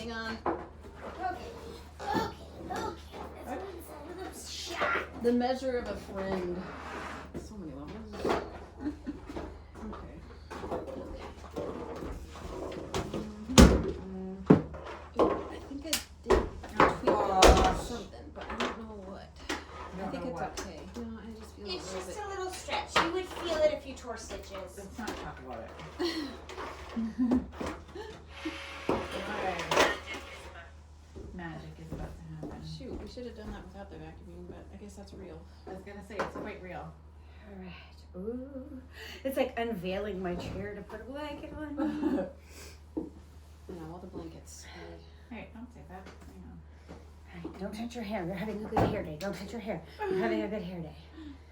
Hang on. Okay. That's one side of the shot. The measure of a friend. So many levels. Okay. I think I did tweak something, but I don't know what. I think it's okay. No, I just feel It's a little just bit. a little stretch. You would feel it if you tore stitches. Let's not talk about it. Alright. Magic is about to happen. Shoot, we should have done that without the vacuuming, but I guess that's real. I was gonna say, it's quite real. Alright. Ooh. It's like unveiling my chair to put a blanket on. All the blankets. Hey, don't say that. Hang on. Alright, don't touch your hair. You're having a good hair day. Don't touch your hair. You're having a good hair day.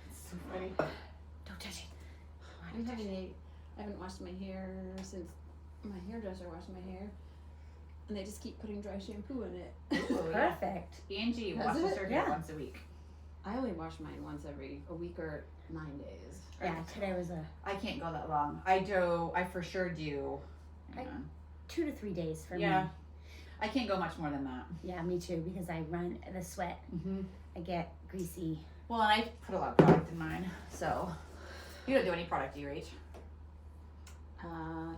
It's so funny. Don't touch it. I haven't washed my hair since my hairdresser washed my hair. And they just keep putting dry shampoo in it. Oh, yeah. Perfect. Angie Has washes it? her hair Yeah. once a week. I only wash mine once every a week or 9 days. Yeah, today was a I can't go that long. I for sure do. Hang on. 2 to 3 days for Yeah. me. I can't go much more than that. Yeah, me too, because I run the sweat. Mm-hmm. I get greasy. Well, and I put a lot of product in mine, so you don't do any product, do you, Rach?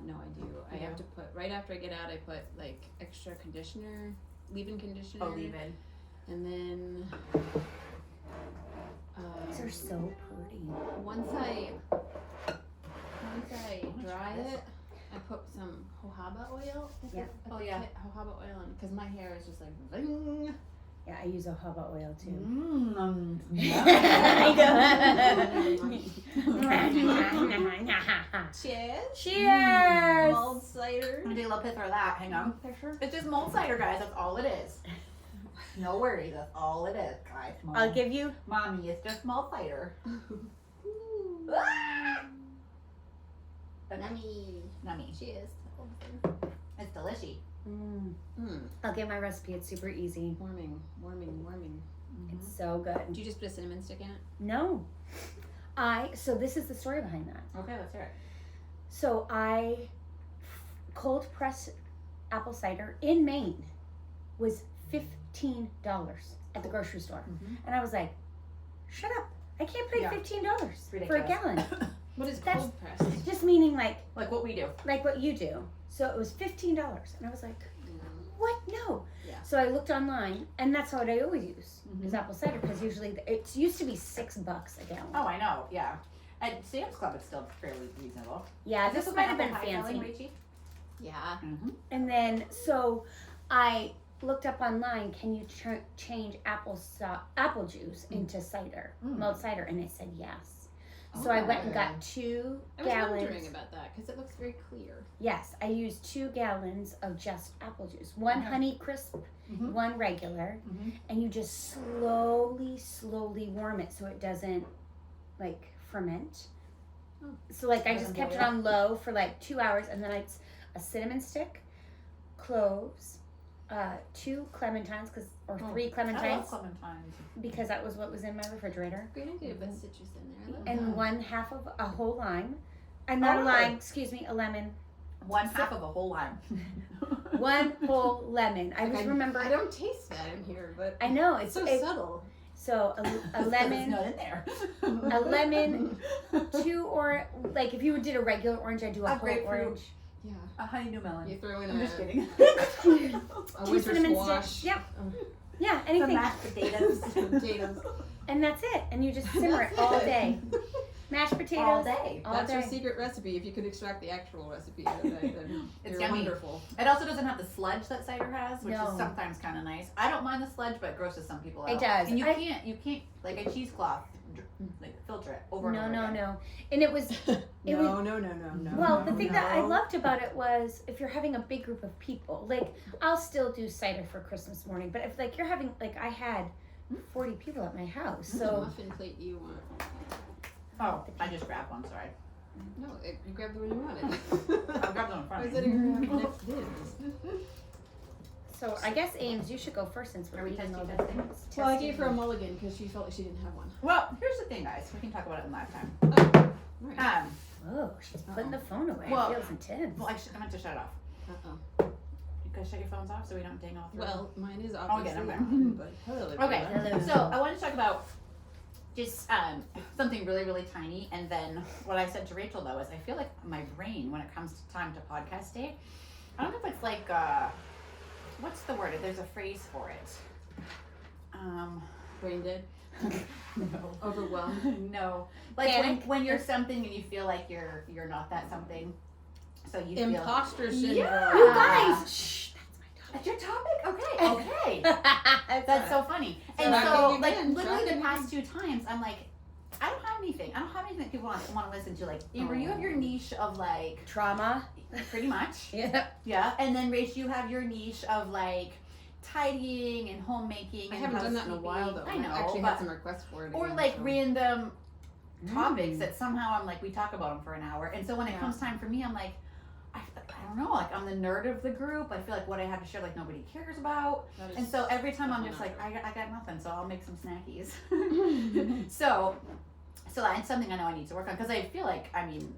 No, I do. I have to put, right after I get out, I put like extra conditioner, leave-in conditioner. Oh, leave-in. And then These are so pretty. once I dry it, I put some jojoba oil. Yeah. Oh, yeah. Jojoba oil, and because my hair is just like zing. Yeah, I use jojoba oil too. Mmm. Cheers. Cheers! Mulled cider. I'm gonna do a little pit for that. Hang on. It's just mulled cider, guys. That's all it is. No worries. That's all it is, guys. I'll give you. Mommy, it's just mulled cider. Nummy. Nummy. Cheers. It's delicious. I'll give my recipe. It's super easy. Warming. It's so good. Do you just put a cinnamon stick in it? No. So this is the story behind that. Okay, let's hear it. So I cold press apple cider in Maine was $15 at the grocery store. And I was like, shut up. I can't pay $15 for a gallon. What is That's- cold pressed? Just meaning like Like what we do. what you do. So it was $15. And I was like, what? No. Yeah. So I looked online, and that's what I always use is apple cider, because usually it used to be $6 a gallon. Oh, I know. Yeah. At Sam's Club, it's still fairly reasonable. Yeah, this what might my have been apple pie fancy. filling, Rachie? Yeah. And then, so I looked up online, can you change apple juice into cider, mulled cider? And it said yes. So I went and got 2 I was gallons. wondering about that because it looks very clear. Yes, I used 2 gallons of just apple juice. 1 Honey Crisp, 1 regular. And you just slowly warm it so it doesn't like ferment. So like I just kept it on low for like 2 hours, and then I a cinnamon stick, cloves, 2 clementines, or 3 clementines, I love clementines. because that was what was in my refrigerator, Great idea to put citrus in there. I love and that. 1/2 of a whole lime, and not a lime, excuse me, a lemon, 1/2 of a whole lime. 1 whole lemon. I Like, was remember. I don't taste that in here, but I know it's it's so subtle. So a It's lemon, not in there. a lemon, 2 or like if you did a regular orange, I'd do a whole grapefruit. orange. Yeah. A honeydew melon. You throw in I'm just kidding. a 2 winter cinnamon squash. sticks. Yep. Yeah, Some anything. mashed potatoes. Potatoes. And that's it. And you just simmer it all day. Mashed potatoes. All day. All That's day. your secret recipe. If you could extract the actual recipe out of that, then It's you're yummy. wonderful. It also doesn't have the sludge that cider has, which No. is sometimes kind of nice. I don't mind the sludge, but it grosses some people out. It does. And you can't like a cheesecloth, like filter it over and over again. No. And it was No. well, the thing that I loved about it was if you're having a big group of people, like I'll still do cider for Christmas morning, but if like you're having like I had 40 people at my house, The so muffin plate you want. Oh, I just grabbed one. Sorry. No, you grabbed the one you wanted. I'll grab the one in front I of said me. you're gonna have next dibs. so I guess Ames, you should go first since we're Are we eating all testing? the Well, I gave her a mulligan because she felt like she didn't have one. Well, here's the thing, guys. We can talk about it in live time. Oh, right. Oh, she's putting the phone away. Well- it feels intense. Well, I meant to shut it off Uh-oh. because guys shut your phones off so we don't ding all through? Well, mine is I'll obviously get them on, but hello. Okay, everyone. Hello. so I want to talk about just something really, really tiny. And then what I said to Rachel, though, is I feel like my brain, when it comes to time to podcast day, I don't know if it's like, what's the word? There's a phrase for it. Brain dead. No. Overwhelmed. No. Like Panic. when you're something and you feel like you're not that something. So you feel... Imposter syndrome. Yeah. You guys, shh, That's your topic? Okay, okay. that's That's so funny. And Shocking so, again, like, literally shocking the past 2 times, I'm like, I don't have anything. I don't have anything that people want to listen to. Like, Amber, you have your niche of, like, trauma. pretty much. Yeah. Yeah. And then, Rach, you have your niche of, like, tidying and homemaking. I and haven't done that in a while, though. I know. I actually but, had some requests for it. or, again, like, so. random topics that somehow I'm like, we talk about them for an hour. And so when it Yeah. comes time for me, I'm like, I don't know, like, I'm the nerd of the group. I feel like what I have to share, like, nobody cares about. That is And so every time I'm just definitely like, I got nothing, so I'll make some snackies. so that's something I know I need to work on because I feel like, I mean,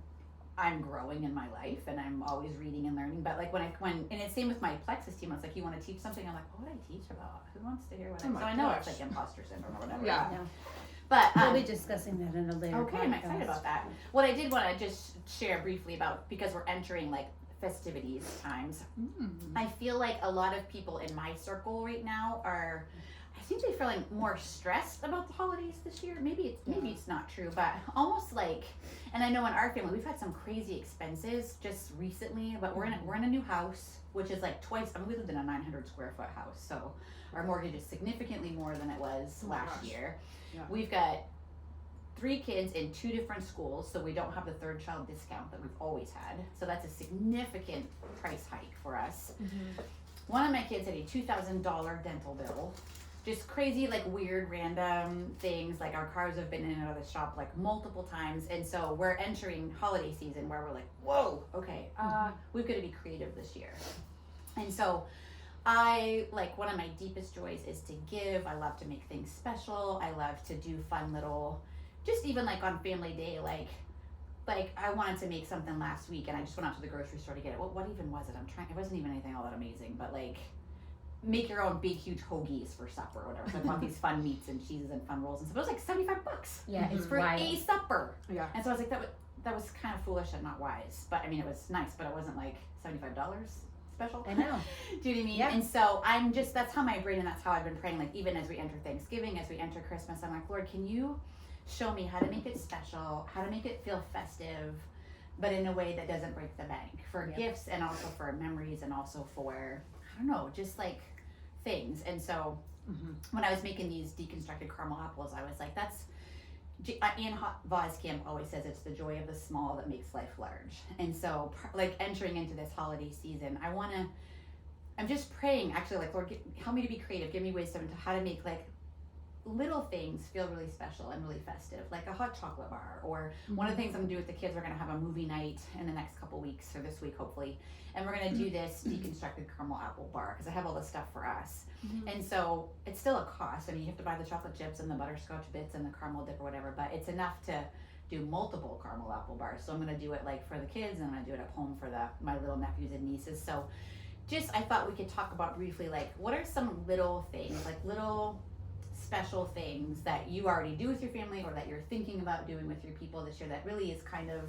I'm growing in my life and I'm always reading and learning. But like when and it's same with my Plexus team. It's like, you want to teach something? I'm like, what would I teach about? Who wants to hear what Oh I? my So I know it's gosh. like imposter syndrome or whatever. Yeah. Yeah. But We'll be discussing that in a later okay, I'm excited podcast. about that. What I did want to just share briefly about, because we're entering like festivities times. I feel like a lot of people in my circle right now are, I think they're feeling more stressed about the holidays this year. Maybe it's not true, but almost like, and I know in our family we've had some crazy expenses just recently. But we're in a new house, which is like twice. I mean, we lived in a 900 square foot house, so our mortgage is significantly more than it was Oh my last gosh. year. Yeah. We've got 3 kids in 2 different schools, so we don't have the third child discount that we've always had. So that's a significant price hike for us. One of my kids had a $2,000 dental bill. Just crazy, like weird, random things. Like our cars have been in and out of the shop like multiple times. And so we're entering holiday season where we're like, whoa, okay, we've got to be creative this year. And so one of my deepest joys is to give. I love to make things special. I love to do fun little, just even like on family day, like I wanted to make something last week and I just went out to the grocery store to get it. What even was it? It wasn't even anything all that amazing, but like make your own big huge hoagies for supper or whatever. So I bought these fun meats and cheeses and fun rolls and stuff. It was like $75. Yeah, it's for wild. a supper. Yeah. And so I was like, that was kind of foolish and not wise. But I mean, it was nice, but it wasn't like $75 special. I know. Do you know what I mean? Yeah. And so that's how my brain, and that's how I've been praying, like even as we enter Thanksgiving, as we enter Christmas, I'm like, Lord, can you show me how to make it special, how to make it feel festive, but in a way that doesn't break the bank for gifts and also for memories and also for, I don't know, just like things. And so when I was making these deconstructed caramel apples, I was like, Anne Voskamp always says it's the joy of the small that makes life large. And so like entering into this holiday season, I'm just praying actually, like, Lord, help me to be creative. Give me wisdom to how to make like little things feel really special and really festive, like a hot chocolate bar. Or one of the things I'm gonna do with the kids, we're gonna have a movie night in the next couple weeks, or this week hopefully, and we're gonna do this deconstructed caramel apple bar because I have all this stuff for us. And so it's still a cost. I mean, you have to buy the chocolate chips and the butterscotch bits and the caramel dip or whatever, but it's enough to do multiple caramel apple bars. So I'm gonna do it like for the kids, and I'm gonna do it at home for my little nephews and nieces. So just, I thought we could talk about briefly, like, what are some little things, like little special things that you already do with your family or that you're thinking about doing with your people this year that really is kind of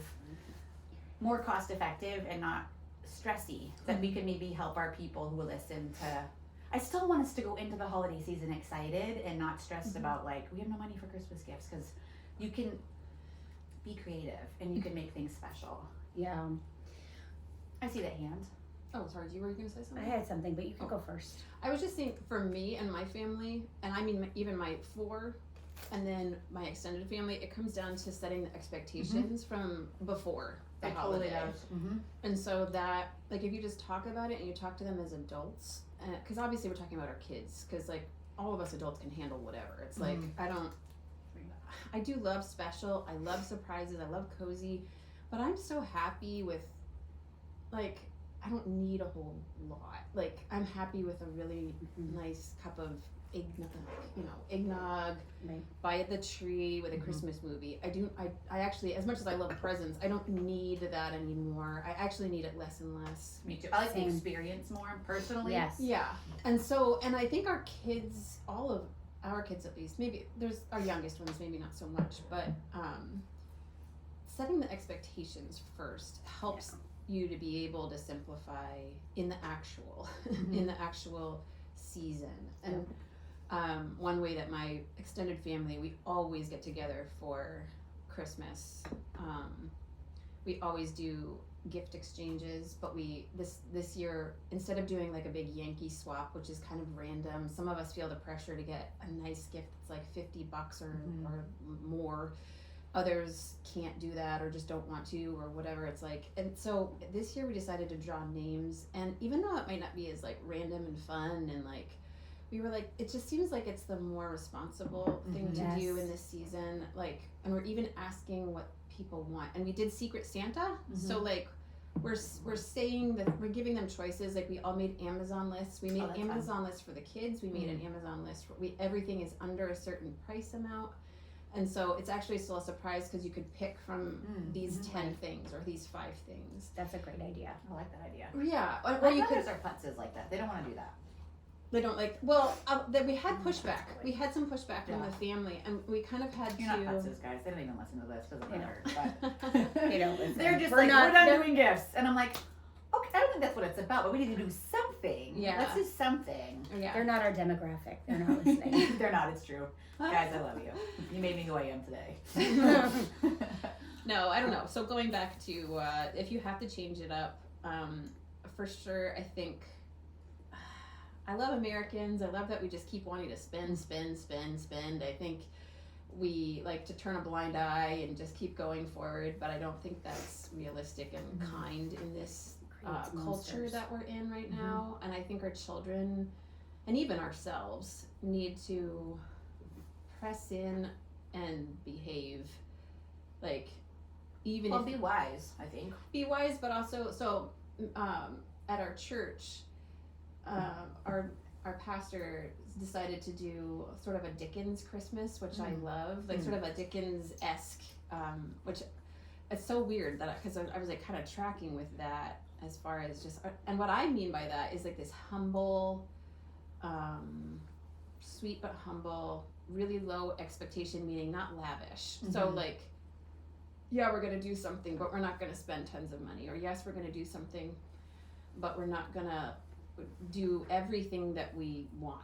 more cost effective and not stressy, that we can maybe help our people who listen to. I still want us to go into the holiday season excited and not stressed about like, we have no money for Christmas gifts, because you can be creative and you can make things special. Yeah. I see that hand. Oh, sorry. Were you going to say I something? had something, but you can go first. I was just saying, for me and my family, and I mean even my 4, and then my extended family, it comes down to setting the expectations from before the holiday. And so that, like, if you just talk about it and you talk to them as adults, because obviously we're talking about our kids, because like all of us adults can handle whatever. It's like, I do love special, I love surprises, I love cozy, but I'm so happy with, like, I don't need a whole lot. Like, I'm happy with a really nice cup of eggnog Right. by the tree with a Christmas movie. I actually, as much as I love presents, I don't need that anymore. I actually need it less and less. Me too. I like the Same. experience more personally. Yes. Yeah. And I think our kids, all of our kids at least, maybe there's our youngest ones, maybe not so much, but setting the expectations first helps you to be able to simplify in the actual in the actual season. And one way that my extended family, we always get together for Christmas. We always do gift exchanges, but this year, instead of doing like a big Yankee swap, which is kind of random, some of us feel the pressure to get a nice gift that's like $50 or more. Others can't do that or just don't want to or whatever it's like. And so this year we decided to draw names, and even though it might not be as like random and fun, and like we were like, it just seems like it's the more responsible thing to Yes. do in this season. Like, and we're even asking what people want. And we did Secret Santa. So like we're saying that we're giving them choices. Like we all made Amazon lists. We made that's Amazon lists for the kids. We made an Amazon list for everything is under a certain price amount. And so it's actually still a surprise because you could pick from these 10 things or these 5 things. That's a great idea. I like that idea. Yeah. Or My you could, brothers are putzes like that. They don't want to do that. they don't like, well, that we had pushback. We had some pushback from the family, and we kind of had You're to. not putzes, guys. They don't even listen to this. Doesn't They matter. But They don't listen. they're just We're like, not- we're done they're- doing gifts. And I'm like, okay, I don't think that's what it's about, but we need to do something. Yeah. Let's do something. Yeah. They're not our demographic. They're not listening. They're not. It's true. Guys, I love you. You made me who I am today. No, I don't know. So going back to if you have to change it up, for sure, I think I love Americans. I love that we just keep wanting to spend. I think we like to turn a blind eye and just keep going forward, but I don't think that's realistic and kind in this Creates culture monsters. that we're in right now. And I think our children and even ourselves need to press in and behave, like even Well, if be wise, I think. be wise, but also at our church, our pastor decided to do sort of a Dickens Christmas, which I love, like sort of a Dickens-esque, which it's so weird that because I was like kind of tracking with that as far as just, and what I mean by that is like this humble, sweet but humble, really low expectation, meaning not lavish. So like, yeah, we're gonna do something, but we're not gonna spend tons of money. Or yes, we're gonna do something, but we're not gonna do everything that we want.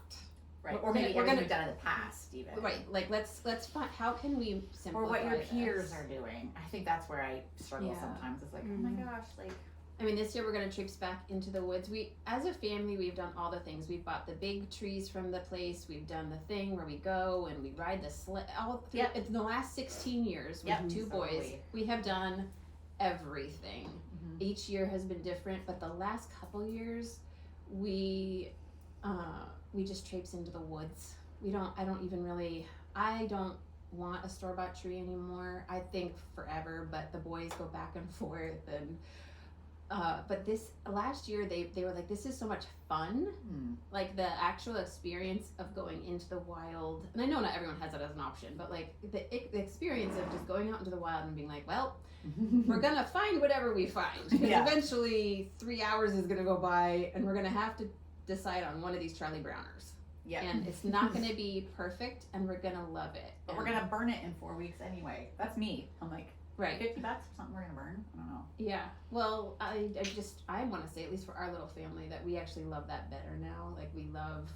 Right. We're Or maybe gonna- we're everything gonna- we've done in the past, even. Right. Like let's find how can we simplify Or what your this? peers are doing. I think that's where I struggle Yeah. sometimes. It's like, oh my gosh, like. I mean, this year we're gonna trips back into the woods. We, as a family, we've done all the things. We've bought the big trees from the place. We've done the thing where we go and we ride the sled. All through, Yep. in the last 16 years with Yep. 2 So boys, we have done everything. Each year has been different, but the last couple years, we just traipse into the woods. I don't want a store-bought tree anymore. I think forever, but the boys go back and forth, and but this last year they were like, this is so much fun, like the actual experience of going into the wild. And I know not everyone has that as an option, but like the experience of just going out into the wild and being like, well, we're gonna find whatever we find, because Yeah. eventually 3 hours is gonna go by and we're gonna have to decide on one of these Charlie Browners. Yeah. And it's not going to be perfect, and we're going to love it. But we're gonna burn it in 4 weeks anyway. That's me. I'm like, right. $50 for something we're gonna burn? I don't know. Yeah. Well, I want to say, at least for our little family, that we actually love that better now. Like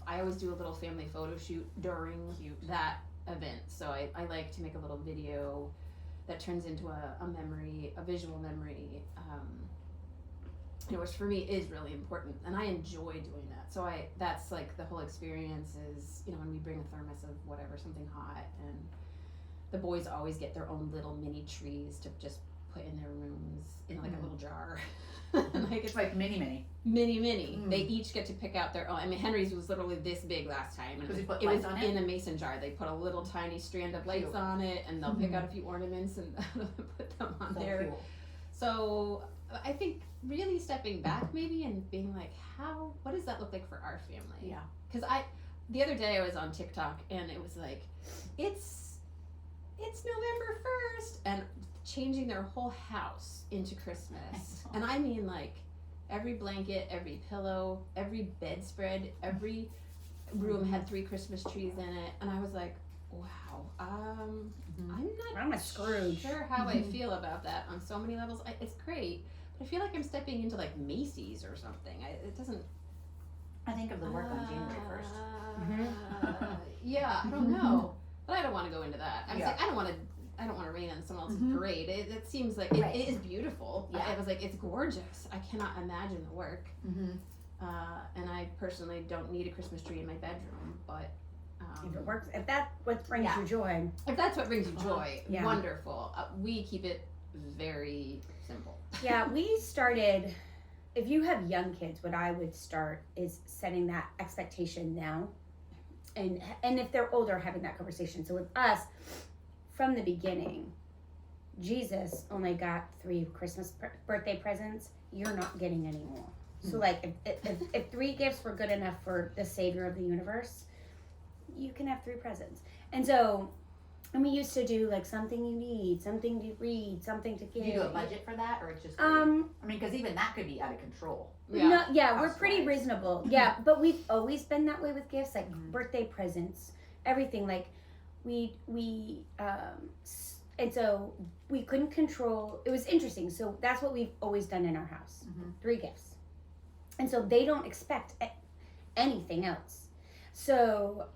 I always do a little family photo shoot during that event. So I like to make a little video that turns into a memory, a visual memory, which for me is really important, and I enjoy doing that. So that's like the whole experience is, when we bring a thermos of whatever, something hot, and the boys always get their own little mini trees to just put in their rooms in like a little jar. Like It's like mini. mini. They each get to pick out their own. I mean, Henry's was literally this big last time, and Does he put it was lights on it? in a mason jar. They put a little tiny strand of lights Cute. on it, and they'll pick out a few ornaments and put them on So there. cool. So I think really stepping back maybe and being like, what does that look like for our family? Yeah. Because the other day I was on TikTok and it was like, it's November 1st, and changing their whole house into Christmas. And I mean, like, every blanket, every pillow, every bedspread, every room had 3 Christmas trees in it. And I was like, wow, I'm I'm a not Scrooge. sure how I feel about that on so many levels. It's great, but I feel like I'm stepping into like Macy's or something. It doesn't. I think of the work on January 1st. Yeah, I don't know, but I don't want to go into that. I was Yeah. like, I don't want to rain on someone else's parade. It seems like Right. it is beautiful. Yeah. I was like, it's gorgeous. I cannot imagine the work. And I personally don't need a Christmas tree in my bedroom, but If it works, if that's what brings Yeah. you joy. if that's what brings you joy, Yeah. wonderful. We keep it very simple. Yeah, we started. If you have young kids, what I would start is setting that expectation now, and if they're older, having that conversation. So with us, from the beginning, Jesus only got 3 Christmas birthday presents. You're not getting any more. So like, if 3 gifts were good enough for the Savior of the universe, you can have 3 presents. And so, and we used to do like something you need, something to read, something to give. Do you do a budget for that, or it's just? Um, I mean, because even that could be out of control. No, yeah, we're Cost-wise. pretty reasonable. Yeah, but we've always been that way with gifts, like Mhm. birthday presents, everything. Like and so we couldn't control. It was interesting. So that's what we've always done in our house: Mhm. 3 gifts, and so they don't expect anything else. So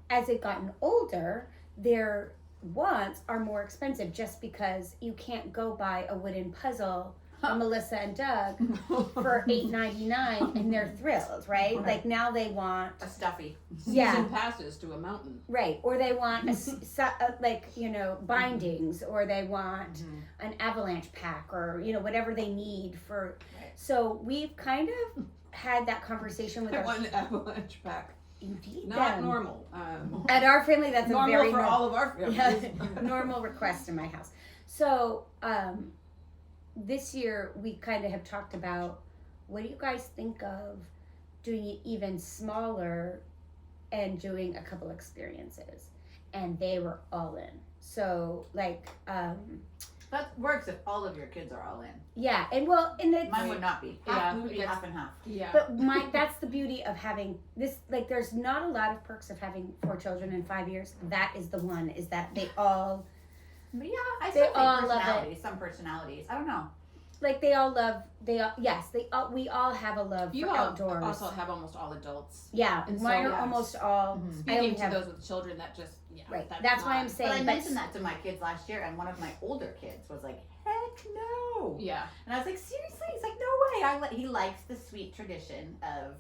as they've gotten older, their wants are more expensive, just because you can't go buy a wooden puzzle from Melissa and Doug for $8.99 and they're thrilled, right? Right. Like now they want, A stuffy. Yeah. Season passes to a mountain. right? Or they want bindings, or they want an avalanche pack, or whatever they need for. Right. So we've kind of had that conversation with I our. want an avalanche pack. You need Not them. normal. At our family, that's a Normal very for all of our families. yeah, normal request in my house. So this year we kind of have talked about, what do you guys think of doing it even smaller and doing a couple experiences? And they were all in. So like That works if all of your kids are all in. yeah, and it's, Mine would not be. Yeah, We would be that's- half and half. Yeah. but that's the beauty of having this. Like, there's not a lot of perks of having 4 children in 5 years. That is the one, is that they all But yeah, I They still think all love it. personalities. Some personalities. I don't know. like we all have a love You for all outdoors. also have almost all adults. yeah, And so, mine are yes. almost all. Mhm. I Speaking only to have those with children, that just right. That's why I'm saying. But I but- mentioned that to my kids last year, and one of my older kids was like, "Heck no!" Yeah. And I was like, "Seriously?" He's like, "No way!" He likes the sweet tradition of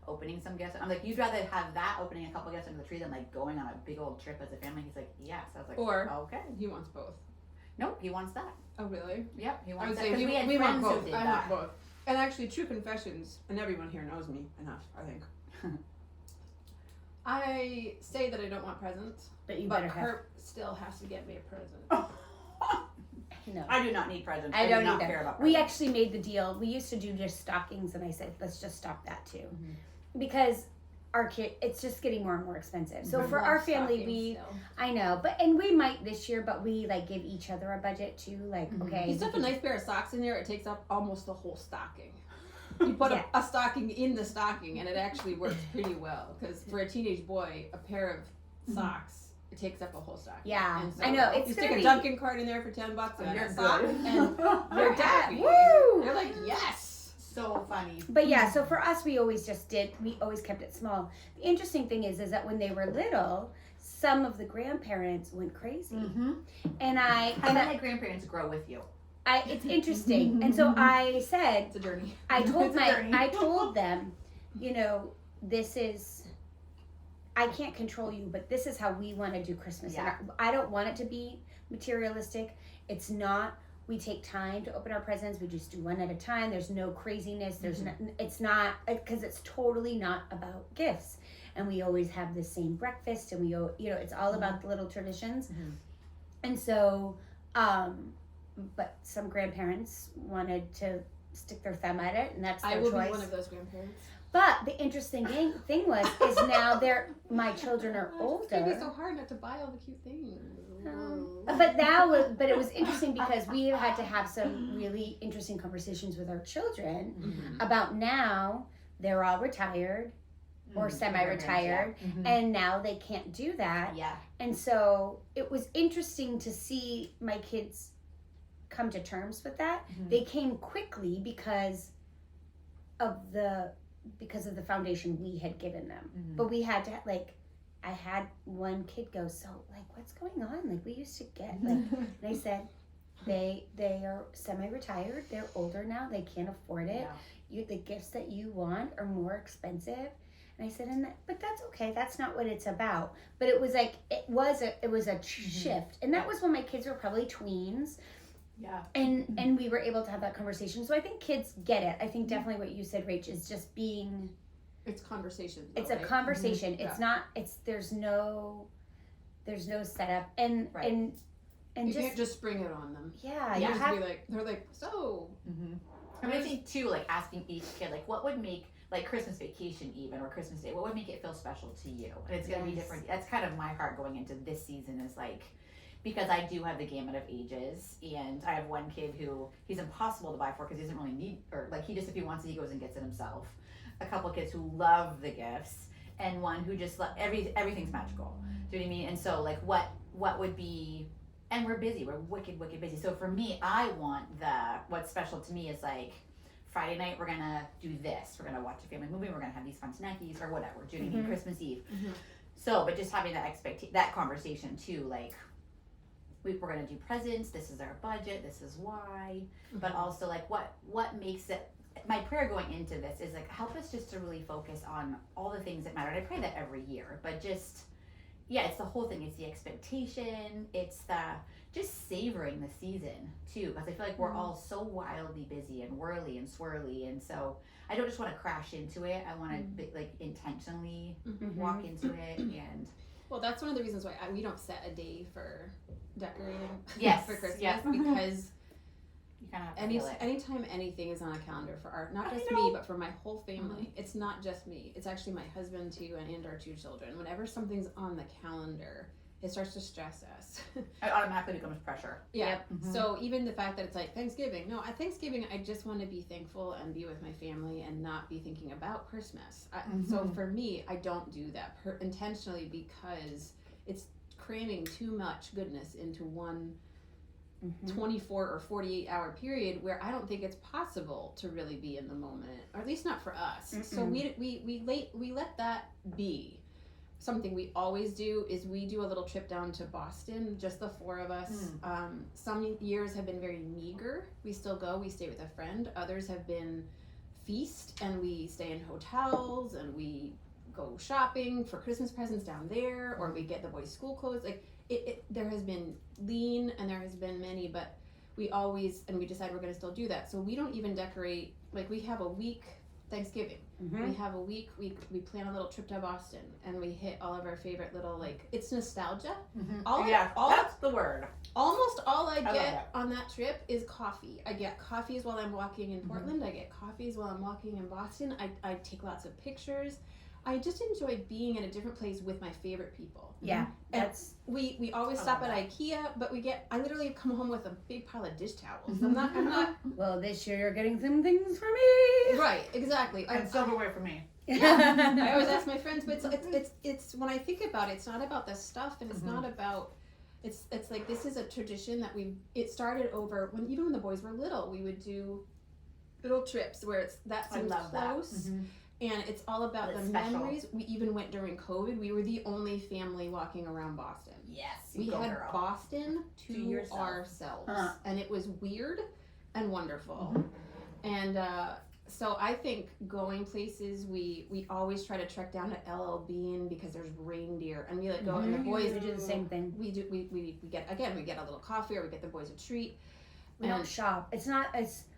opening some gifts. I'm like, "You'd rather have that, opening a couple gifts under the tree, than like going on a big old trip as a family?" He's like, "Yes." I was like, Or- "Okay." He wants both. Nope, he wants that. Oh, really? Yep, he I wants would that. say Because we had we want friends who both. did I that. want both. And actually, true confessions, and everyone here knows me enough, I think. I say that I don't want presents, but you but better have. Kurt still has to get me a present. No. I do not need presents. I do don't not either. care about We presents. actually made the deal. We used to do just stockings, and I said, let's just stop that too, Mhm. because our kid, it's just getting more and more expensive. So I for love our family, stockings we, still. I know, and we might this year, but we like give each other a budget too. Like, Mhm. okay, You stuff a nice pair of socks in there, it takes up almost the whole stocking. You put Yeah. a stocking in the stocking, and it actually works pretty well. Because for a teenage boy, a pair of socks, it takes up a whole stocking. Yeah, And so I know, it's you gonna stick a be- Dunkin' card in there for $10 and You're a sock, good. and You're they're happy. Woo! They're like, yes. So funny. But yeah, so for us, we always kept it small. The interesting thing is that when they were little, some of the grandparents went crazy, Mm-hmm. and How many grandparents grow with you? it's interesting, and so I said, It's a journey. I told It's a journey. I told them, this is, I can't control you, but this is how we want to do Christmas. Yeah. And I don't want it to be materialistic. It's not. We take time to open our presents. We just do one at a time. There's no craziness. There's it's not, because it's totally not about gifts. And we always have the same breakfast, and it's all about the little traditions. Mhm. And so, but some grandparents wanted to stick their thumb at it, and that's their I will choice. be one of those grandparents. But the interesting thing was, is now my children are It's gonna be older. so hard not to buy all the cute things. But it was interesting because we had to have some really interesting conversations with our children Mhm. about now they're all retired or semi-retired, and now they can't do that. Yeah. And so it was interesting to see my kids come to terms with that. Mhm. They came quickly because of the foundation we had given them. Mhm. But we had to I had one kid go, so what's going on? Like we used to get and I said, they are semi-retired. They're older now. They can't afford it. Yeah. The gifts that you want are more expensive. And I said, but that's okay. That's not what it's about. But it was it was a shift, and that was when my kids were probably tweens. Yeah. And we were able to have that conversation. So I think kids get it. I think definitely what you said, Rach, is just being. It's conversation. It's a conversation. It's not. There's no setup and You can't just spring it on them. Yeah, You you just have. be like, they're like, so. I mean, I think too, like asking each kid, like, what would make like Christmas vacation even or Christmas Day, what would make it feel special to you? And it's gonna be different. That's kind of my heart going into this season is like, because I do have the gamut of ages, and I have one kid who he's impossible to buy for because he doesn't really need, or like he just, if he wants it, he goes and gets it himself. A couple kids who love the gifts, and one who just everything's magical. Do you know what I mean? And so like what would be, and we're busy, we're wicked busy. So for me, I want what's special to me is like Friday night we're gonna do this, we're gonna watch a family movie, we're gonna have these fun snackies or whatever. Do you know what I mean? Christmas Eve. So, but just having that conversation too, like we're gonna do presents, this is our budget, this is why, but also like what makes it. My prayer going into this is like help us just to really focus on all the things that matter. And I pray that every year, but just it's the whole thing. It's the expectation. It's the just savoring the season too, because I feel like we're all so wildly busy and whirly and swirly, and so I don't just want to crash into it. I want to like intentionally walk into it. And well, that's one of the reasons why we don't set a day for decorating. Yes, for Christmas yeah. Because you kind of have to feel it. anytime anything is on a calendar for not just know. me, but for my whole family. It's not just me. It's actually my husband too, and our 2 children. Whenever something's on the calendar, it starts to stress us. It automatically becomes pressure. Yeah. Yep. So even the fact that it's like Thanksgiving. No, at Thanksgiving, I just want to be thankful and be with my family and not be thinking about Christmas. So for me, I don't do that intentionally because it's cramming too much goodness into one 24 or 48 hour period where I don't think it's possible to really be in the moment, or at least not for us. So we let that be. Something we always do is we do a little trip down to Boston, just the 4 of us. Some years have been very meager. We still go, we stay with a friend. Others have been feast, and we stay in hotels, and we go shopping for Christmas presents down there, or we get the boys' school clothes. Like there has been lean and there has been many, but we decide we're going to still do that. So we don't even decorate. Like we have a week Thanksgiving. We have a week. We plan a little trip to Boston, and we hit all of our favorite little it's nostalgia. That's the word. Almost all I get on that trip is coffee. I get coffees while I'm walking in Portland. I get coffees while I'm walking in Boston. I take lots of pictures. I just enjoy being in a different place with my favorite people. Yeah, that's we always stop at IKEA, but I literally come home with a big pile of dish towels. I'm not. Well, this year you're getting some things for me. Right, exactly. And silverware for me. Yeah. I always ask my friends, but it's when I think about it, it's not about the stuff, and it's not about. It's like this is a tradition that it started over when the boys were little. We would do little trips where that seems close. And it's all about the memories. We even went during COVID. We were the only family walking around Boston. Yes, we had Boston to ourselves, and it was weird and wonderful. And so I think going places, we always try to trek down to LL Bean because there's reindeer, and we go. And the boys do the same thing. We get a little coffee, or we get the boys a treat. We don't shop. It's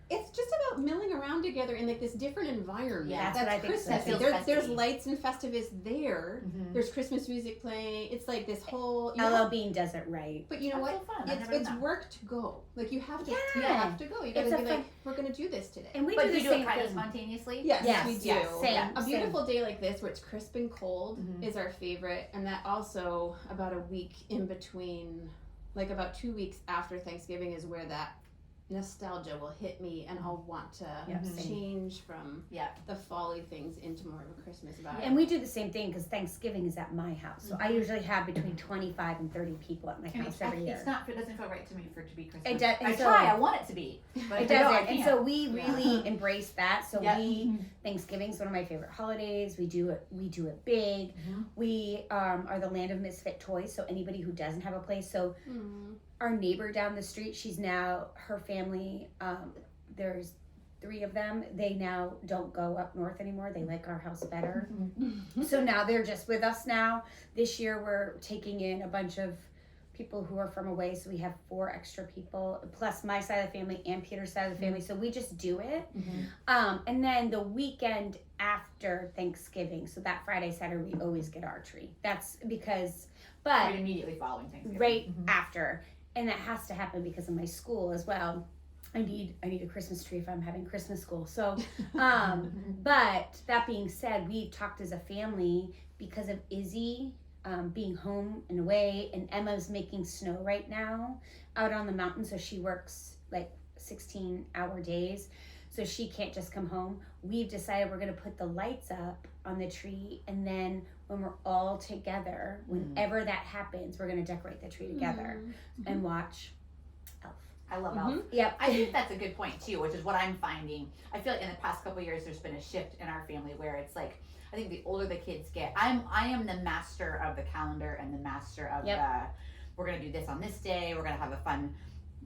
it's just about milling around together in like this different environment. Yeah, that's what I think so. Christmas. That feels There's festive-y. lights and Festivus there. Mhm. There's Christmas music playing. It's like this whole. LL Bean does it right. But you know That's what? so fun. I've It's never done that. work to go. Like you have to. Yeah. You have to go. You It's gotta a be fun- like, we're gonna do this today. And we But do you the do same it kind of thing. spontaneously? Yes, we do. yes, Same. yeah. A beautiful day like this where it's crisp and cold Mhm. is our favorite, and that also about a week in between, like about 2 weeks after Thanksgiving is where that nostalgia will hit me and I'll want to Yeah, same. change from Yeah. the folly things into more of a Christmas vibe. And we do the same thing because Thanksgiving is at my house. So I usually have between 25 and 30 people at my And house every year. it's not. It doesn't feel right to me for it to be Christmas. It does- I and so- try. I want it to be. But It I know I doesn't. And can't. so we really embrace that. So Yeah. Thanksgiving's one of my favorite holidays. We do it big. Mhm. We are the land of misfit toys. So anybody who doesn't have a place. So our neighbor down the street, she's now, her family, there's 3 of them. They now don't go up north anymore. They like our house better. So now they're just with us now. This year we're taking in a bunch of people who are from away. So we have 4 extra people, plus my side of the family and Peter's side of the family. So we just do it. And then the weekend after Thanksgiving, so that Friday, Saturday, we always get our tree. That's because, but Right immediately following Thanksgiving. right after, and that has to happen because of my school as well. I need a Christmas tree if I'm having Christmas school. So, but that being said, we talked as a family because of Izzy being home and away, and Emma's making snow right now out on the mountain, so she works like 16-hour days, so she can't just come home. We've decided we're going to put the lights up on the tree, and then when we're all together, whenever that happens, we're going to decorate the tree together and watch Elf. I love Elf. Yep. I think that's a good point too, which is what I'm finding. I feel like in the past couple of years, there's been a shift in our family where it's like, I think the older the kids get, I am the master of the calendar and the master of we're gonna do this on this day. We're gonna have a fun.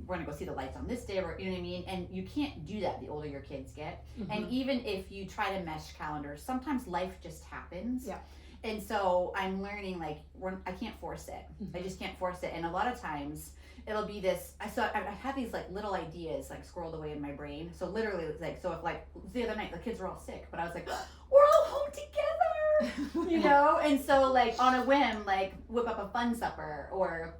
We're gonna go see the lights on this day. You know what I mean? And you can't do that the older your kids get. And even if you try to mesh calendars, sometimes life just happens. Yeah. And so I'm learning like I can't force it. I just can't force it. And a lot of times it'll be this. I had these like little ideas like squirreled away in my brain. So literally like so if like the other night the kids were all sick, but I was like, we're all home together, you know. And so like on a whim, like whip up a fun supper or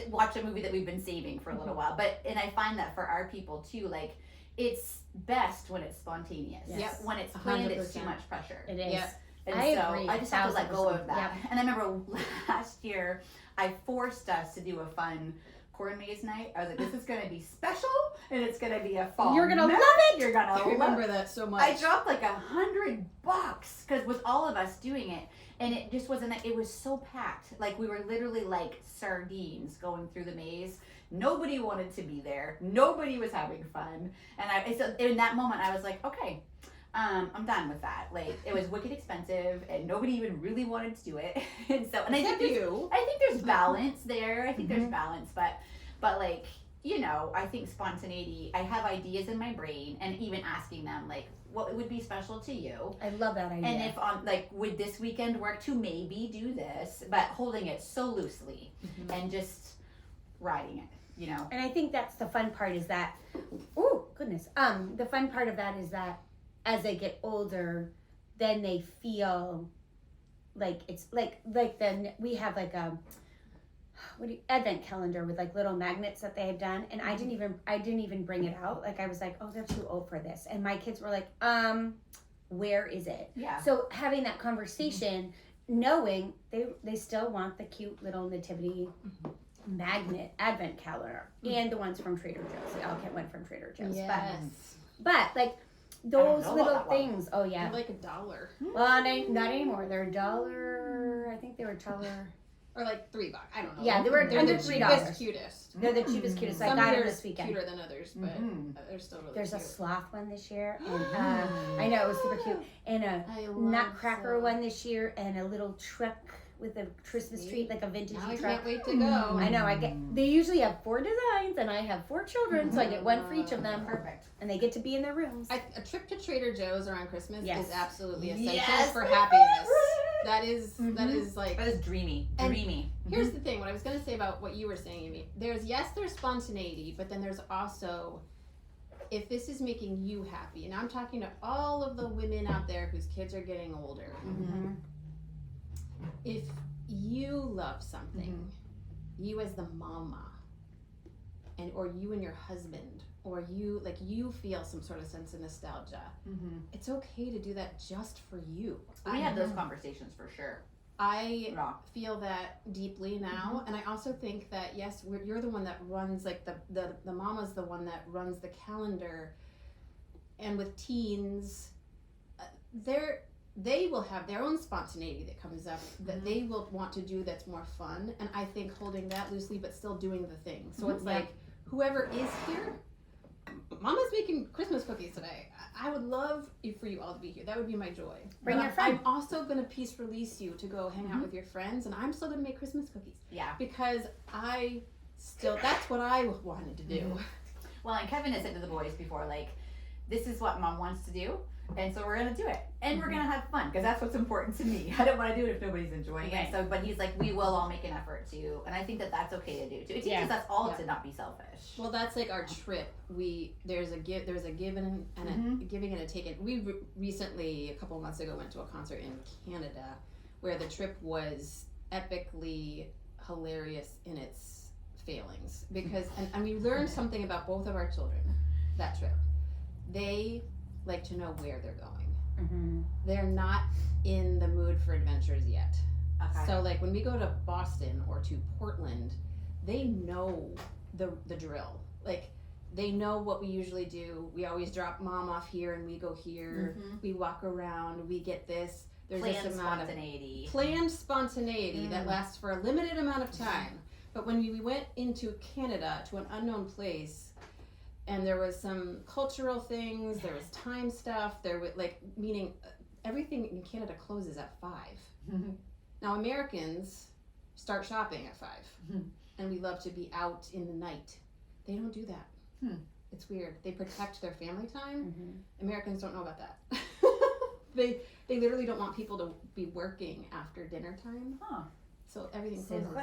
watch a movie that we've been saving for a little while. And I find that for our people too, like it's best when it's spontaneous. Yes. When it's planned, it's too 100%. much pressure. It is. Yeah. And I so agree, I just have to let go 1000%. of that. Yep. And I remember last year I forced us to do a fun corn maze night. I was like, this is gonna be special and it's gonna be a fall. You're gonna mess. love it. You're gonna I love remember it. that so much. I dropped like $100 because with all of us doing it, and it just wasn't that. It was so packed. Like we were literally like sardines going through the maze. Nobody wanted to be there. Nobody was having fun. And so in that moment, I was like, okay, I'm done with that. Like it was wicked expensive, and nobody even really wanted to do it. And so, and I think there's balance there. I think there's balance, but like, you know, I think spontaneity. I have ideas in my brain, and even asking them like, what would be special to you? I love that idea. And if on like, would this weekend work to maybe do this, but holding it so loosely and just riding it, you know. And I think that's the fun part is that, oh goodness, the fun part of that is that as they get older, then they feel like it's like then we have like a advent calendar with like little magnets that they had done, and I didn't even bring it out. Like I was like, oh, they're too old for this, and my kids were like, where is it? Yeah. So having that conversation, knowing they still want the cute little nativity magnet advent calendar and the ones from Trader Joe's. They all get one from Trader Joe's. Yes. But like don't those know little about that one. things. Oh yeah. They're like $1. Well, not anymore. They're $1. I think they were $1. Or like $3. I don't know. Yeah, they were They're under the $3. cutest. They're the cheapest, cutest. I Some got them years this weekend. cuter than others, but they're still really There's a cute. sloth one this year, and I know it was super cute, and a I love nutcracker sloth. one this year, and a little truck with a Christmas tree, like a vintage Now I truck. can't wait to go. I know. They usually have 4 designs, and I have 4 children, so I get one for each of them, Perfect. and they get to be in their rooms. A trip to Trader Joe's around Christmas Yes. is absolutely essential Yes, for my happiness. favorite. That is like. That is dreamy. And Dreamy. Here's the thing. What I was gonna say about what you were saying, Amy. There's spontaneity, but then there's also if this is making you happy, and I'm talking to all of the women out there whose kids are getting older, if you love something, you as the mama, and or you and your husband, or you feel some sort of sense of nostalgia, it's okay to do that just for you. We have those conversations for sure. I feel that deeply now, and I also think that yes, you're the one that runs, like the mama's the one that runs the calendar, and with teens, they will have their own spontaneity that comes up that they will want to do that's more fun, and I think holding that loosely but still doing the thing. So it's like whoever is here, Mama's making Christmas cookies today. I would love for you all to be here. That would be my joy. Bring but your friend. I'm also going to peace release you to go hang out with your friends, and I'm still going to make Christmas cookies. Yeah. Because that's what I wanted to do. Well, and Kevin has said to the boys before, like, this is what Mom wants to do, and so we're going to do it. And we're going to have fun, because that's what's important to me. I don't want to do it if nobody's enjoying it. So, but he's like, we will all make an effort to, and I think that that's okay to do, too. It teaches us all to not be selfish. Well, that's like our trip. There's a giving and a taking. We recently, a couple of months ago, went to a concert in Canada where the trip was epically hilarious in its failings, because and we learned something about both of our children that trip. They like to know where they're going. They're not in the mood for adventures yet. Okay. So like when we go to Boston or to Portland, they know the drill. Like they know what we usually do. We always drop Mom off here and we go here. We walk around. We get this. There's this amount of planned spontaneity that lasts for a limited amount of time. But when we went into Canada to an unknown place, and there was some cultural things, there was time stuff, there was meaning everything in Canada closes at 5. Now Americans start shopping at 5, and we love to be out in the night. They don't do that. It's weird. They protect their family time. Americans don't know about that. They literally don't want people to be working after dinner time. So everything closes.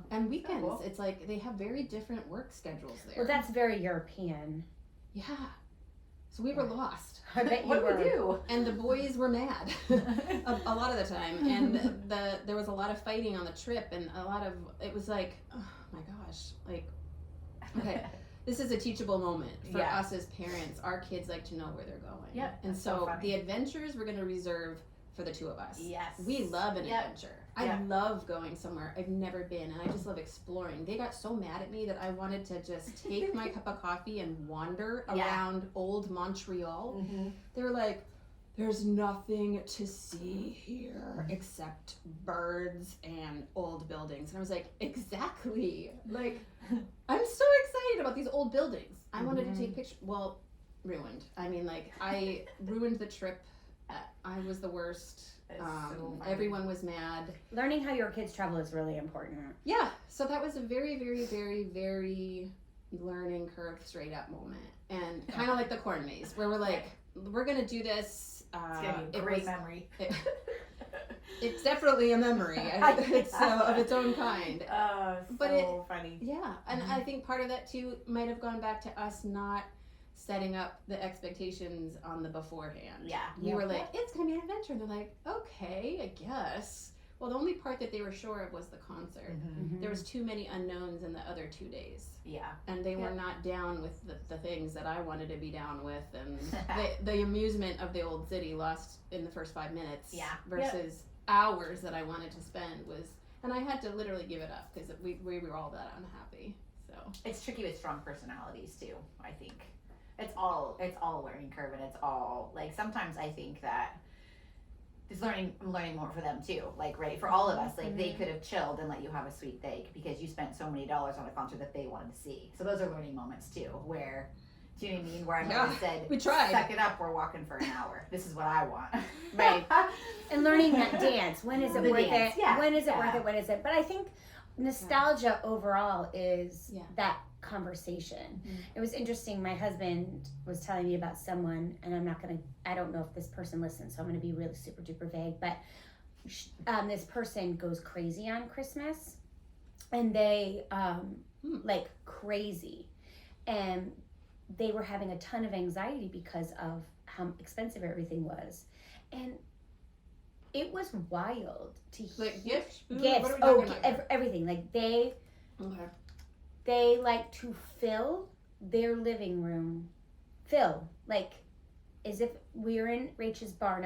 And weekends, so cool. It's like they have very different work schedules there. Well, that's very European. Yeah. So we were lost. I bet you what were. What do we do? And the boys were mad a lot of the time. And there was a lot of fighting on the trip, and it was like, oh my gosh, like, okay, this is a teachable moment for us as parents. Our kids like to know where they're going. Yep. And so the adventures we're going to reserve for the two of us. Yes. We love an adventure. I love going somewhere I've never been, and I just love exploring. They got so mad at me that I wanted to just take my cup of coffee and wander around old Montreal. They were like, there's nothing to see here except birds and old buildings. And I was like, exactly. Like, I'm so excited about these old buildings. I wanted to take pictures. Well, ruined. I mean, like, I ruined the trip. I was the worst. So everyone was mad. Learning how your kids travel is really important. Yeah, so that was a very, very, very, very learning curve straight up moment, and kind of like the corn maze, where we're like, we're gonna do this. It's gonna be a great memory. It's definitely a memory. It's of its own kind. But funny. Yeah, and I think part of that too might have gone back to us not setting up the expectations on the beforehand. Yeah. We were like, it's going to be an adventure. And they're like, okay, I guess. Well, the only part that they were sure of was the concert. There was too many unknowns in the other 2 days. Yeah. And they were not down with the things that I wanted to be down with. And the amusement of the old city lost in the first 5 minutes versus hours that I wanted to spend was, and I had to literally give it up because we were all that unhappy. So it's tricky with strong personalities too, I think. It's all a learning curve, and it's all like sometimes I think that I'm learning more for them too. Like for all of us, like they could have chilled and let you have a sweet day because you spent so many dollars on a concert that they wanted to see. So those are learning moments too, where do you know what I mean? Where I might have said, we tried. Suck it up, we're walking for an hour. This is what I want. Right. And learning that dance. When is it worth it? Yeah. When is it worth it? When is it? But I think nostalgia overall is that conversation. It was interesting. My husband was telling me about someone, and I don't know if this person listens, so I'm going to be really super duper vague, but this person goes crazy on Christmas, and they like crazy, and they were having a ton of anxiety because of how expensive everything was. And it was wild to hear. Like gifts? Food? Gifts. What are we talking about? Everything. Like Okay. they like to fill their living room. Like as if we were in Rachel's barn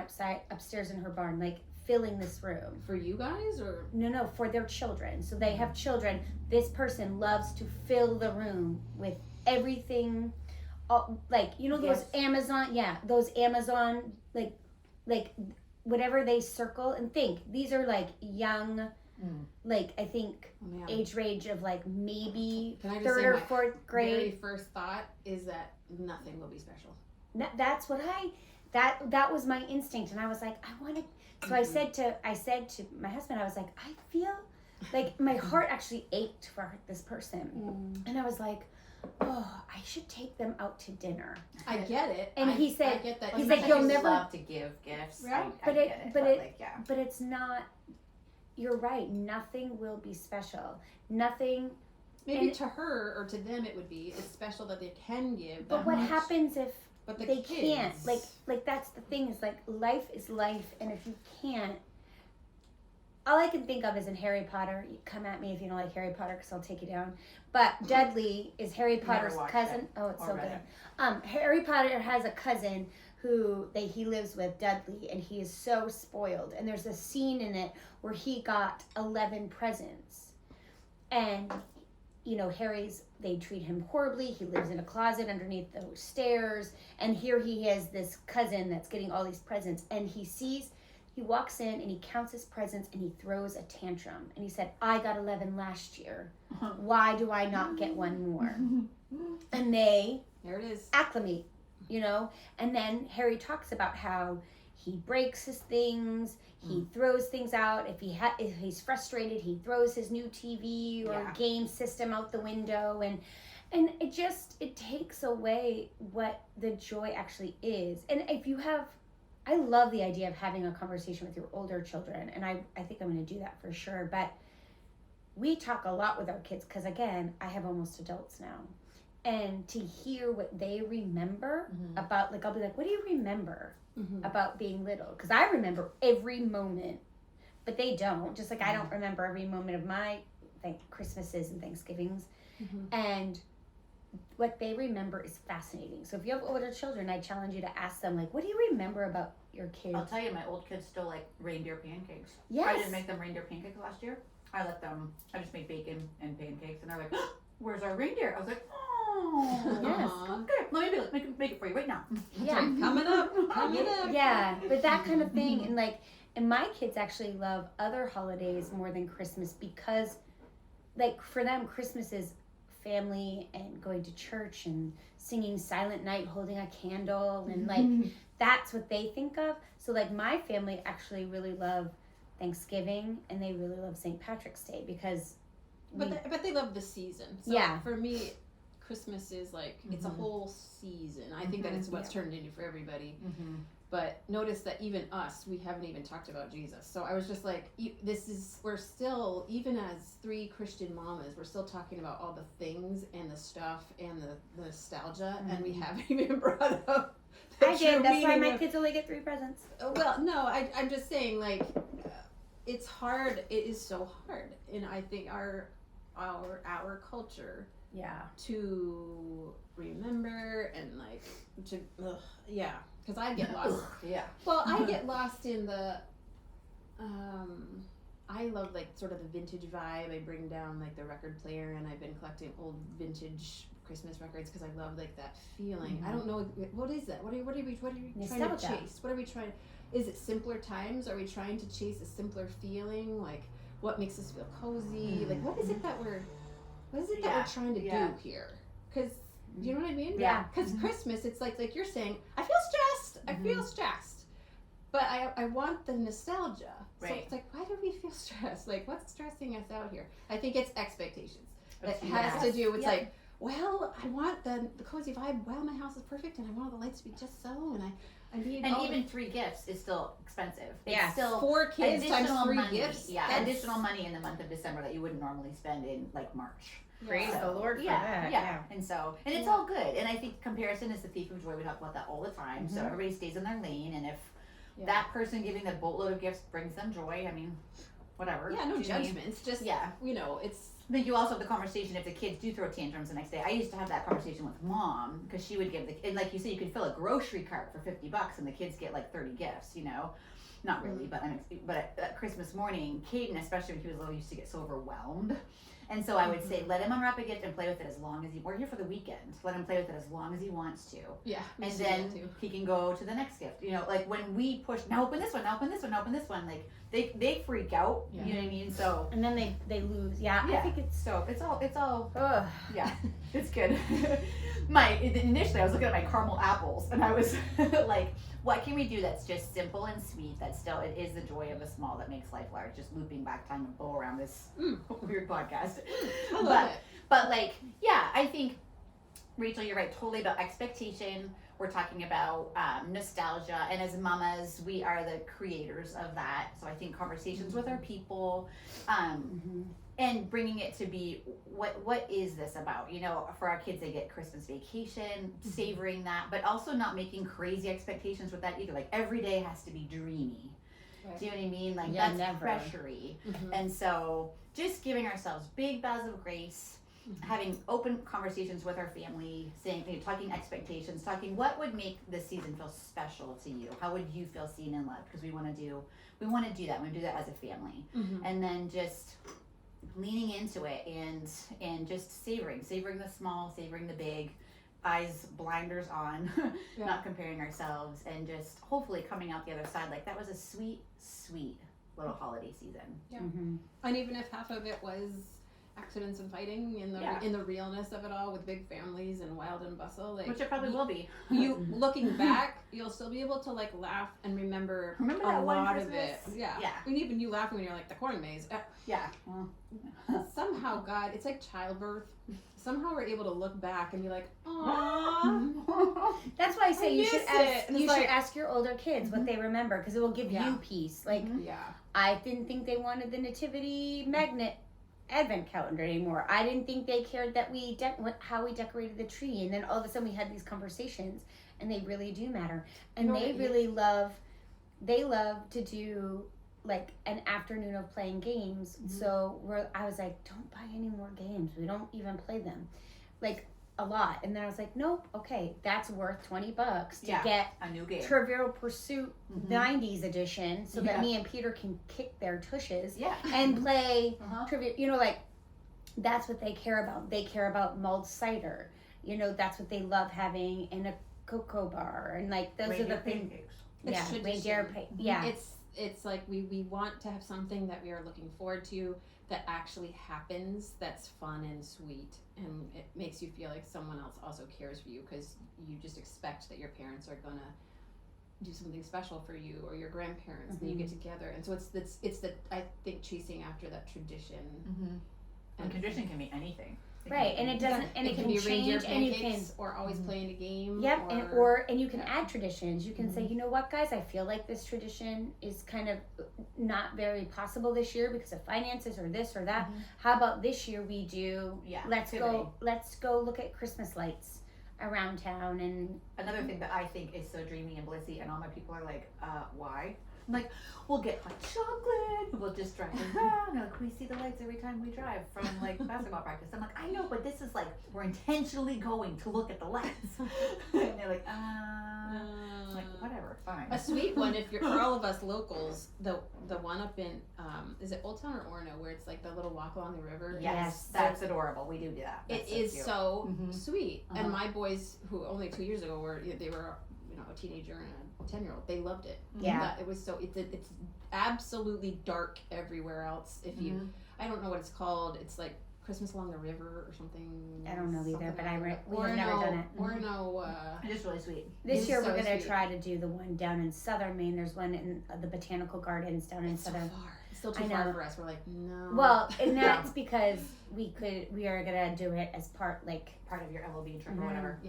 upstairs in her barn, like filling this room. For you guys or? No, for their children. So they have children. This person loves to fill the room with everything, like, you know, those Amazon, those Amazon, like whatever they circle and think. These are like young, like I think age range of like maybe Can I just third say or my fourth grade. very first thought is that nothing will be special. That's what that was my instinct, and I was like, I want to. So I said to my husband, I was like, I feel like my heart actually ached for this person, and I was like, oh, I should take them out to dinner. I get it. And he said, I get that. he's like, you'll never love to give gifts. Right. But it's not. You're right. Nothing will be special. Nothing. Maybe to her or to them it would be. It's special that they can give. But what happens if But they can't? Like that's the thing, is like life is life, and if you can't, all I can think of is in Harry Potter. You come at me if you don't like Harry Potter, because I'll take you down. But Dudley is Harry Potter's cousin. It. Oh, it's so good. Harry Potter has a cousin who he lives with, Dudley, and he is so spoiled. And there's a scene in it where he got 11 presents, and you know, they treat him horribly. He lives in a closet underneath those stairs. And here he has this cousin that's getting all these presents. And he walks in and he counts his presents and he throws a tantrum. And he said, I got 11 last year. Why do I not get one more? And there it is. Acclimate, you know? And then Harry talks about how he breaks his things. He throws things out. If he's frustrated, he throws his new TV or game system out the window, and it takes away what the joy actually is. And I love the idea of having a conversation with your older children, and I think I'm going to do that for sure. But we talk a lot with our kids because, again, I have almost adults now, and to hear what they remember about, like, I'll be like, what do you remember about being little? Because I remember every moment, but they don't. Just like I don't remember every moment of my Christmases and Thanksgivings. And what they remember is fascinating. So if you have older children, I challenge you to ask them, like, what do you remember about your kids? I'll tell you, my old kids still like reindeer pancakes. Yes. I didn't make them reindeer pancakes last year. I just made bacon and pancakes, and they're like, where's our reindeer? I was like, oh, yes. Okay, let me make it for you right now. Yeah. Coming up. Yeah, but that kind of thing. And my kids actually love other holidays more than Christmas because, like, for them, Christmas is family and going to church and singing Silent Night, holding a candle, and like that's what they think of. So like my family actually really love Thanksgiving, and they really love St. Patrick's Day because but they love the season. So yeah. For me, Christmas is like it's a whole season. I think that it's what's turned into for everybody. But notice that even us, we haven't even talked about Jesus. So I was just like, we're still, even as 3 Christian mamas, we're still talking about all the things and the stuff and the nostalgia, and we haven't even brought up the I did. That's why my of, kids only get 3 presents. Well, no, I'm just saying, like, it's hard. It is so hard. And I think our culture to remember and like to because I get lost. Well, I get lost in the I love like sort of the vintage vibe. I bring down like the record player, and I've been collecting old vintage Christmas records because I love like that feeling. I don't know what is that. What are we trying to chase? What are we trying? Is it simpler times? Are we trying to chase a simpler feeling? Like what makes us feel cozy? Like what is it that we're trying to do here? Because you know what I mean? Yeah. Because Christmas, it's like you're saying, I feel stressed. I feel stressed. But I want the nostalgia. Right. So it's like, why do we feel stressed? Like, what's stressing us out here? I think it's expectations. That has to do with like, well, I want the cozy vibe. Well, my house is perfect, and I want all the lights to be just so, and I need. And even 3 gifts is still expensive. It's still 4 kids times 3 money, gifts. Yeah, additional money in the month of December that you wouldn't normally spend in like March. Praise the Lord for yeah, that. And so, and it's all good. And I think comparison is the thief of joy. We talk about that all the time. So everybody stays in their lane. And if that person giving a boatload of gifts brings them joy, I mean, whatever. Yeah, no judgments. Just, you know, it's... I think you also have the conversation if the kids do throw tantrums the next day. I used to have that conversation with mom because she would give and like you said, you could fill a grocery cart for $50 and the kids get like 30 gifts, you know. Not really, but at Christmas morning, Caden, especially when he was little, used to get so overwhelmed. And so I would say, let him unwrap a gift and play with it as long as we're here for the weekend. Let him play with it as long as he wants to. Yeah. And then he can go to the next gift. You know, like when we push, now open this one, now open this one, now open this one. Like they freak out. You know what I mean? So. And then they lose. Yeah. I think it's so it's all. Ugh. Yeah, it's good. Initially I was looking at my caramel apples and I was like, what can we do that's just simple and sweet, that still it is the joy of the small that makes life large, just looping back time and bow around this weird podcast. I love it. But like, yeah, I think, Rachel, you're right, totally about expectation. We're talking about nostalgia, and as mamas, we are the creators of that. So I think conversations with our people, and bringing it to be what is this about? You know, for our kids, they get Christmas vacation, savoring that, but also not making crazy expectations with that either. Like every day has to be dreamy. Right. Do you know what I mean? Like that's pressury. And so just giving ourselves big bows of grace, having open conversations with our family, saying, talking expectations, talking what would make this season feel special to you. How would you feel seen and loved? Because we want to do that. We want to do that as a family, and then just leaning into it and just savoring the small, savoring the big, eyes blinders on, not comparing ourselves, and just hopefully coming out the other side like that was a sweet little holiday season. Yeah. And even if half of it was accidents and fighting in the realness of it all with big families and wild and bustle, like which it probably will be. You looking back, you'll still be able to like laugh and remember a lot of it. Yeah. And even you laughing when you're like the corn maze. Somehow God, it's like childbirth. Somehow we're able to look back and be like, "Aww." That's why I say you should ask your older kids what they remember, because it will give you peace. Like, I didn't think they wanted the nativity magnet advent calendar anymore. I didn't think they cared that how we decorated the tree, and then all of a sudden we had these conversations, and they really do matter. And they really love to do like an afternoon of playing games. So I was like, don't buy any more games. We don't even play them, like a lot. And then I was like, nope. Okay, that's worth $20 to get a new game, Trivial Pursuit 90s edition, so that me and Peter can kick their tushes and play trivia. You know, like that's what they care about. They care about mulled cider. You know, that's what they love having in a cocoa bar, and like those are the things. Reindeer It's like we want to have something that we are looking forward to that actually happens, that's fun and sweet, and it makes you feel like someone else also cares for you, because you just expect that your parents are gonna do something special for you, or your grandparents, and you get together. And so it's the I think chasing after that tradition. And tradition can be anything. Right, and it doesn't, and it can be change, and you can, or always playing a game. Yep, and you can add traditions. You can say, you know what, guys, I feel like this tradition is kind of not very possible this year because of finances or this or that. How about this year we do? Let's go look at Christmas lights around town. And another thing that I think is so dreamy and blissy, and all my people are like, why? I'm like, we'll get hot chocolate, we'll just drive around, and like, we see the lights every time we drive from like basketball practice. I'm like, I know, but this is like, we're intentionally going to look at the lights. And they're like, like, whatever, fine. A sweet one, if you're, for all of us locals, the one up in, is it Old Town or Orono, where it's like the little walk along the river? Yes, that's adorable. We do that. It is so sweet. And my boys, who only 2 years ago were a teenager and a 10-year-old, they loved it. It was so, it's absolutely dark everywhere else. If you, I don't know what it's called. It's like Christmas Along the River or something. I don't know either, but we've never done it. It is really sweet. This year we're going to try to do the one down in southern Maine. There's one in the Botanical Gardens down in southern. So far. It's still too far for us. We're like, no. Well, and that's because we are going to do it as part of your LLB trip or whatever.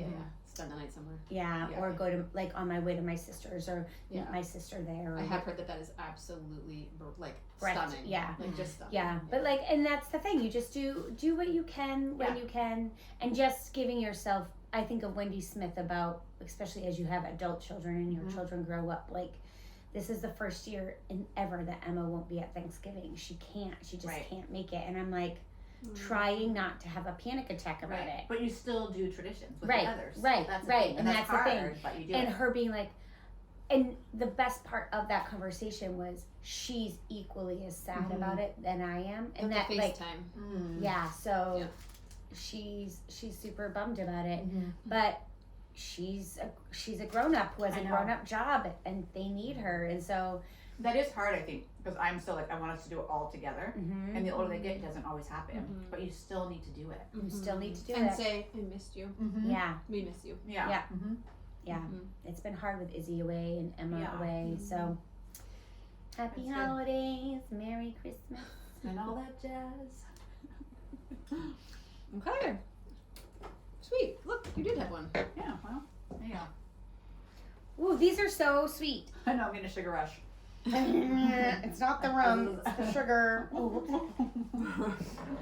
spend the night somewhere. Yeah, Yeah. or go to like on my way to my sister's or Yeah. meet my sister there. Or I have heard that is absolutely like Breath- stunning. yeah. Like just stunning. Yeah, but like, and that's the thing. You just do what you can when Yeah. you can, and just giving yourself. I think of Wendy Smith about, especially as you have adult children and your children grow up. Like, this is the first year in ever that Emma won't be at Thanksgiving. She can't. She just Right. can't make it. And I'm like, trying not to have a panic attack about Right. it. But you still do traditions with Right, the others. right, That's the right, thing. and that's the hard, thing. But you do And it. her being like, and the best part of that conversation was she's equally as sad about it than I am, and With that the like. FaceTime. Yeah, so Yeah. she's super bummed about it, Mhm. but she's a grown up who has I a know. grown up job, and they need her, and so That is hard, I think, because I'm still like, I want us to do it all together. mhm, And the older they get, it doesn't always happen. Mhm. But you still need to do it. you still need to do and it. say, I missed you. Mm-hmm. Yeah, We miss you. Yeah. Yeah. Mm-hmm. yeah, Mhm. it's been hard with Izzy away and Emma Yeah. away, so happy That's good. holidays, Merry Christmas. And all that jazz. Okay. Sweet. Look, you did have one. Yeah, well, there you go. Ooh, these are so sweet. I know, I'm getting a sugar rush. It's not the rum, it's the sugar. Oh,